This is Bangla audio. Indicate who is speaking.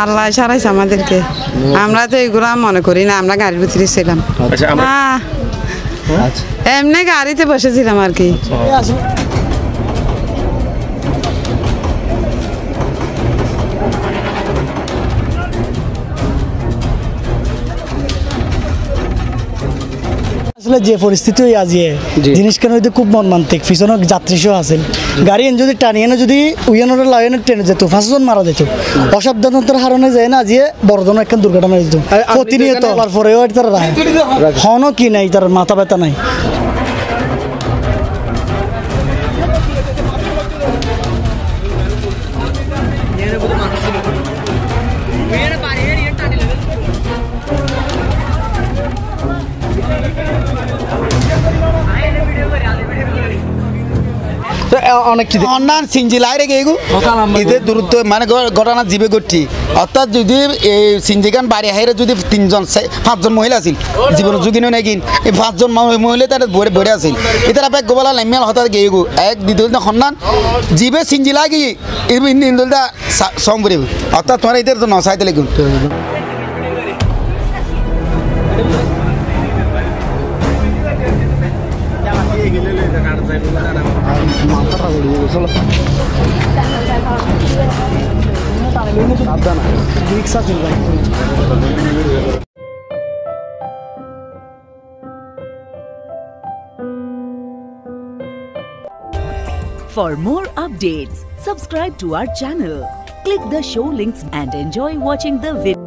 Speaker 1: আল্লাহ সারাইছে আমাদেরকে, আমরা তো এগুলা মনে করি না, আমরা গাড়ির ভিতরে ছিলাম। এমনি গাড়িতে বসেছিলাম আর কি।
Speaker 2: আসলে যে পরিস্থিতি হয়ে আজ জিনিস কেন হইতে খুব মর্মান্তিক, পিছনে যাত্রী সহ আছে, গাড়ি যদি টানিয়ে না যদি উইয়ানোর লাইনে ট্রেনে যেত 5 জন মারা যেত। অসাবধানতার হারণে যায় না আজ বড় ধরনের একটা দুর্ঘটনা হয়েছে। প্রতিনিয়ত পরেও তারা হনও কি নাই, তার মাথা ব্যথা নাই।
Speaker 3: অন্যান্য সিঞ্জিলাই রেখে ঈদের দূরত্ব মানে ঘটনা জীবে ঘটি। অর্থাৎ যদি এই সিঞ্জিগান বাড়ি হাইরে যদি 5জন মহিলা আছিল, জীবনের ঝুঁকি নয় নাকি এই 5জন মহিলা তার বড়ে আছিল, এটা এক গোবলা লাইমিয়াল হঠাৎ গিয়ে এক দ্বিতীয় সন্ধান জীবে সিঞ্জিলা গিয়ে ইন্দুলটা সম্পরি। অর্থাৎ তোমার ঈদের তো নসাইতে lagoon
Speaker 4: For more updates, subscribe to our channel, click the show links and enjoy watching the video.